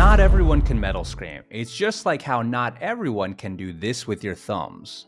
Not everyone can metal scream. It's just like how not everyone can do this with your thumbs.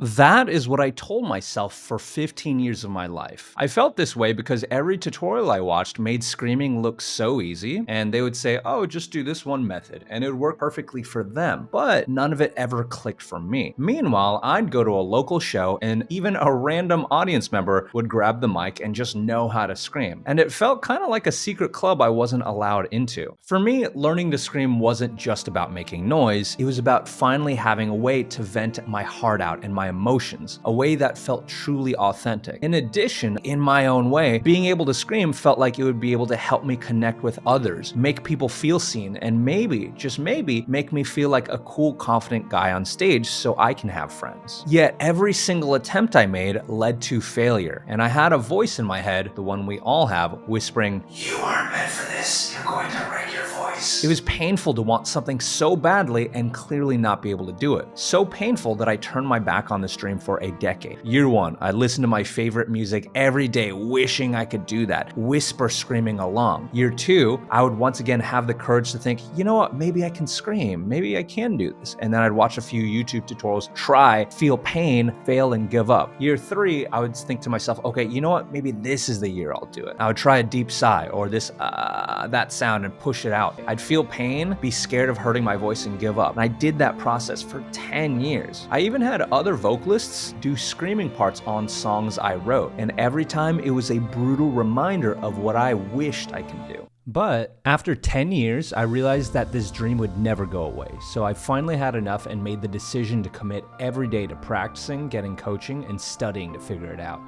That is what I told myself for 15 years of my life. I felt this way because every tutorial I watched made screaming look so easy, and they would say, oh, just do this one method, and it would work perfectly for them, but none of it ever clicked for me. Meanwhile, I'd go to a local show, and even a random audience member would grab the mic and just know how to scream, and it felt kind of like a secret club I wasn't allowed into. For me, learning to scream wasn't just about making noise, it was about finally having a way to vent my heart out and my emotions, a way that felt truly authentic. In addition, in my own way, being able to scream felt like it would be able to help me connect with others, make people feel seen, and maybe, just maybe, make me feel like a cool, confident guy on stage so I can have friends. Yet every single attempt I made led to failure, and I had a voice in my head, the one we all have, whispering, "You aren't meant for this, you're going to wreck your voice." It was painful to want something so badly and clearly not be able to do it. So painful that I turned my back on this dream for a decade. Year one, I listened to my favorite music every day, wishing I could do that, whisper screaming along. Year two, I would once again have the courage to think, you know what, maybe I can scream, maybe I can do this. And then I'd watch a few YouTube tutorials, try, feel pain, fail, and give up. Year three, I would think to myself, okay, you know what, maybe this is the year I'll do it. I would try a deep sigh or this, that sound and push it out. I'd feel pain, be scared of hurting my voice and give up. And I did that process for 10 years. I even had other vocalists do screaming parts on songs I wrote. And every time it was a brutal reminder of what I wished I could do. But after 10 years, I realized that this dream would never go away. So I finally had enough and made the decision to commit every day to practicing, getting coaching, and studying to figure it out.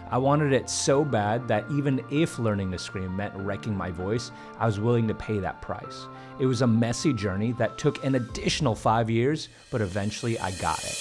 I wanted it so bad that even if learning to scream meant wrecking my voice, I was willing to pay that price. It was a messy journey that took an additional 5 years, but eventually I got it.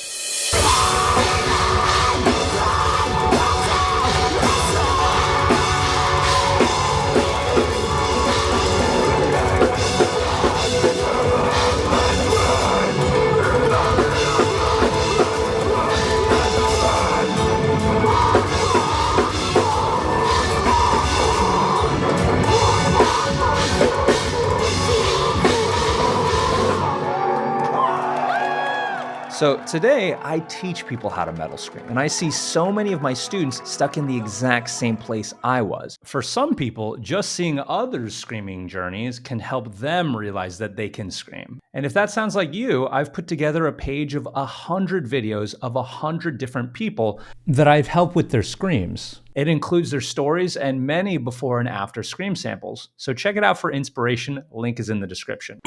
So today, I teach people how to metal scream, and I see so many of my students stuck in the exact same place I was. For some people, just seeing others' screaming journeys can help them realize that they can scream. And if that sounds like you, I've put together a page of 100 videos of 100 different people that I've helped with their screams. It includes their stories and many before and after scream samples. So check it out for inspiration. Link is in the description.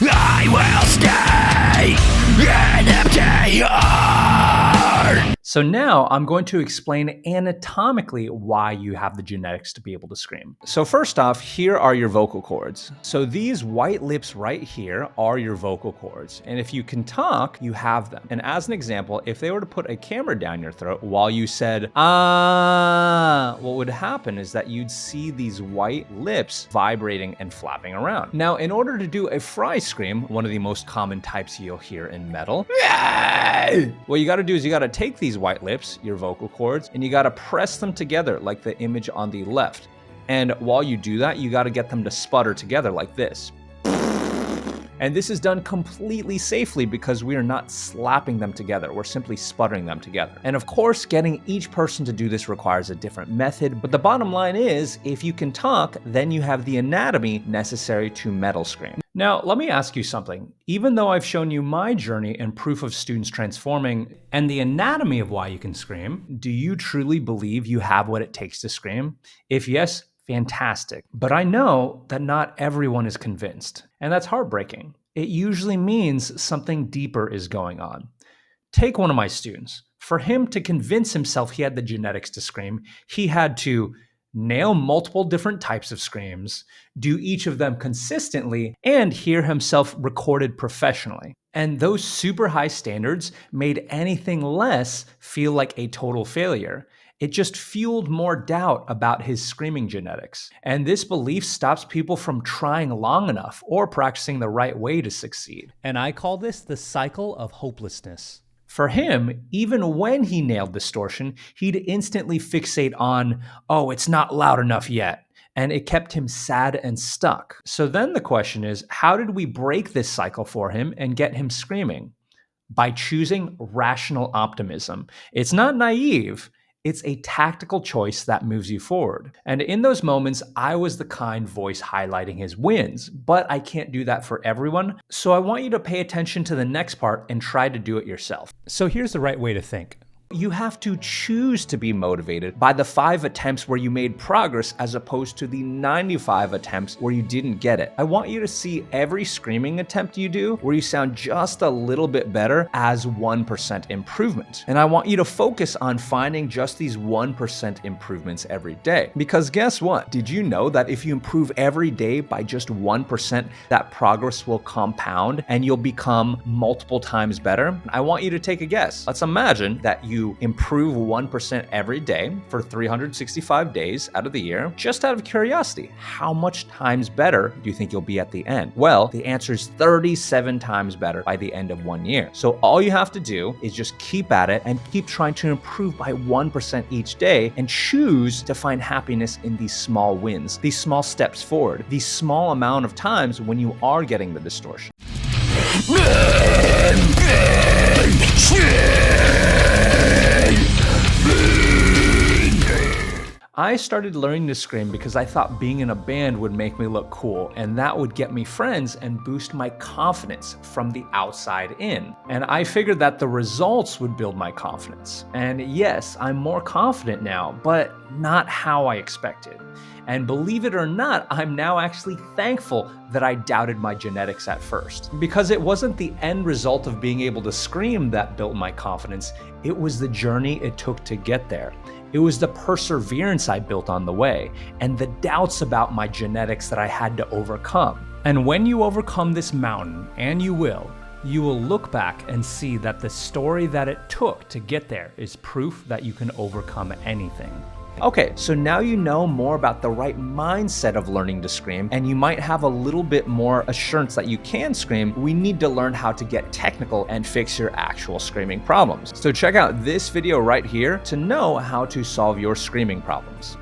I will stay an empty heart. So now I'm going to explain anatomically why you have the genetics to be able to scream. So first off, here are your vocal cords. So these white lips right here are your vocal cords. And if you can talk, you have them. And as an example, if they were to put a camera down your throat while you said, ah, what would happen is that you'd see these white lips vibrating and flapping around. Now, in order to do a fry scream, one of the most common types you'll hear in metal, what you gotta do is you gotta take these white lips, your vocal cords, and you gotta press them together like the image on the left. And while you do that, you gotta get them to sputter together like this. And this is done completely safely because we are not slapping them together, we're simply sputtering them together. And of course, getting each person to do this requires a different method, but the bottom line is, if you can talk, then you have the anatomy necessary to metal scream. Now, let me ask you something. Even though I've shown you my journey and proof of students transforming and the anatomy of why you can scream, do you truly believe you have what it takes to scream? If yes, fantastic. But I know that not everyone is convinced, and that's heartbreaking. It usually means something deeper is going on. Take one of my students. For him to convince himself he had the genetics to scream, he had to nail multiple different types of screams, do each of them consistently, and hear himself recorded professionally. And those super high standards made anything less feel like a total failure. It just fueled more doubt about his screaming genetics. And this belief stops people from trying long enough or practicing the right way to succeed. And I call this the cycle of hopelessness. For him, even when he nailed distortion, he'd instantly fixate on, oh, it's not loud enough yet. And it kept him sad and stuck. So then the question is, how did we break this cycle for him and get him screaming? By choosing rational optimism. It's not naive. It's a tactical choice that moves you forward. And in those moments, I was the kind voice highlighting his wins, but I can't do that for everyone. So I want you to pay attention to the next part and try to do it yourself. So here's the right way to think. You have to choose to be motivated by the 5 attempts where you made progress as opposed to the 95 attempts where you didn't get it. I want you to see every screaming attempt you do where you sound just a little bit better as 1% improvement. And I want you to focus on finding just these 1% improvements every day. Because guess what? Did you know that if you improve every day by just 1%, that progress will compound and you'll become multiple times better? I want you to take a guess. Let's imagine that you improve 1% every day for 365 days out of the year. Just out of curiosity, how much times better do you think you'll be at the end? Well, the answer is 37 times better by the end of 1 year. So all you have to do is just keep at it and keep trying to improve by 1% each day and choose to find happiness in these small wins, these small steps forward, these small amount of times when you are getting the distortion. I started learning to scream because I thought being in a band would make me look cool, and that would get me friends and boost my confidence from the outside in. And I figured that the results would build my confidence. And yes, I'm more confident now, but not how I expected. And believe it or not, I'm now actually thankful that I doubted my genetics at first. Because it wasn't the end result of being able to scream that built my confidence, it was the journey it took to get there. It was the perseverance I built on the way, and the doubts about my genetics that I had to overcome. And when you overcome this mountain, and you will look back and see that the story that it took to get there is proof that you can overcome anything. Okay, so now you know more about the right mindset of learning to scream, and you might have a little bit more assurance that you can scream. We need to learn how to get technical and fix your actual screaming problems. So check out this video right here to know how to solve your screaming problems.